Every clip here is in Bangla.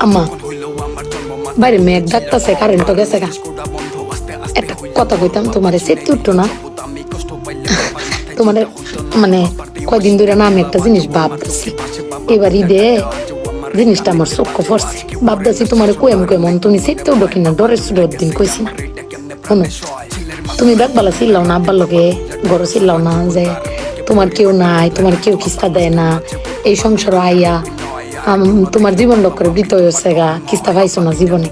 আম্মা বাইরে মেঘ ডাকতেছে, কারেন্ট গেছে গা। একটা কথা কইতাম তোমারে, সেট উঠতো না তোমার, মানে কয়দিন ধরে না আমি একটা জিনিস ভাবতেছি, এবার ঈদে জিনিসটা আমার চোখ পড়ছে। ভাবতেছি তোমার কেমন তুমি সেটতে উঠো কিনা, ডরের সুরের দিন কইছি না। শোনো, তুমি বেকবালা চিল্লাও না, আব্বার লোকে গড় চিল্লাও না যে তোমার কেউ নাই, তোমার কেউ কিস্তা দেয় না, এই সংসার আইয়া তোমার জীবন লক্ষ্যে বৃত হয়েছে গা, কিস্তা পাইছো না জীবনে।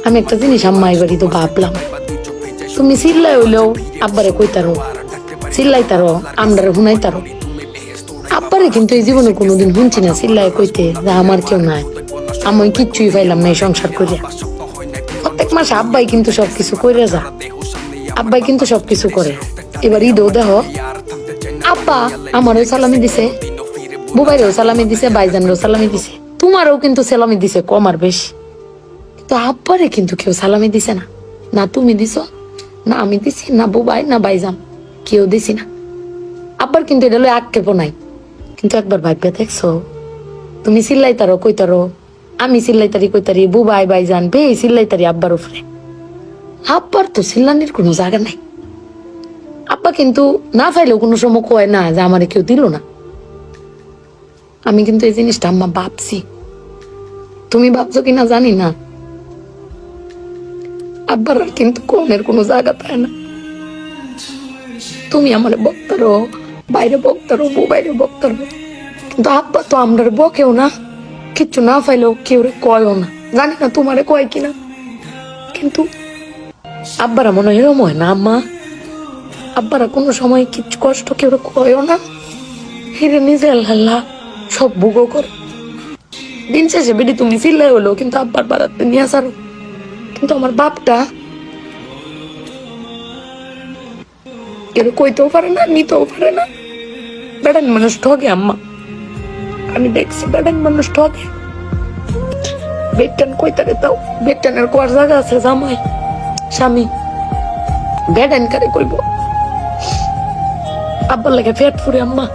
আমি একটা জিনিস আম্মা এবারই তো ভাবলাম, তুমি চিল্লাই হইলেও আব্বারে কইতারো, চিল্লাইতারো, আমরারে শুনাইতারো। আব্বারে কিন্তু এই জীবনে কোনোদিন শুনছি না চিল্লাই কইতে যে আমার কেউ নাই, আমি কিচ্ছুই পাইলাম না এই সংসার করিয়া। প্রত্যেক মাসে আব্বাই কিন্তু সবকিছু করে যা, আব্বাই কিন্তু সবকিছু করে। এবার ঈদও দেহ আব্বা আমারও সালামি দিছে, বুবাইরেও সালামি দিছে, ভাইজানরেও সালামি দিছে, তোমারও কিন্তু সালামি দিছে কম আর বেশি। তো আব্বারে কিন্তু কেউ সালামি দিছে না, না তুমি দিছ, না আমি দিছি, না বুবাই, না ভাইজান, কেউ দিছি না। আব্বার কিন্তু এটা লয় আক্ষেপ নাই। কিন্তু একবার ভাববে দেখছো, তুমি চিল্লাইতারো কইতারো, আমি চিল্লাইতারি কইতারি, বুবাই ভাইজান বে চিল্লাইতারি আব্বার উপরে। আব্বার তো চিল্লানির কোনো জায়গা নাই। আব্বা কিন্তু না পাইলেও কোনো সময় কয় না যে আমারে কেউ দিল না। আমি কিন্তু এই জিনিসটা আম্মা ভাবছি, তুমি ভাবছো কিনা জানি না। আব্বার কিন্তু কমের কোনো জায়গা পায় না। তুমি আমার বক্তারো, বাইরে বক্তারো, বাইরে বক্তারো, কিন্তু আব্বা তো আমরা বকেও না, কিচ্ছু না পাইলেও কেউ কয়ও না। জানি না তোমারে কয় কিনা, কিন্তু আব্বারা মনে হয় এরম হয় না আম্মা। আব্বারা কোনো সময় কিছু কষ্ট কেউ কয়ও না, হিরে নিজে আল্লাহ সব ভোগও করে। দিন শেষে বেডি তুমি চিল্লাই হলো কিন্তু আব্বার বাড়াতে নিয়ে আসারো। কিন্তু আমার বাপটা কেউ কইতেও পারে না, নিতেও পারে না। বেড়ান মানুষ ঠকে আম্মা, আমি দেখছি বেড়ান মানুষ ঠকে। বেটান কইতারে তাও বেটানের কোয়ার জায়গা আছে, জামাই স্বামী বেড়ান কারে কইব। আব্বার লাগে পেট ফুরে আম্মা।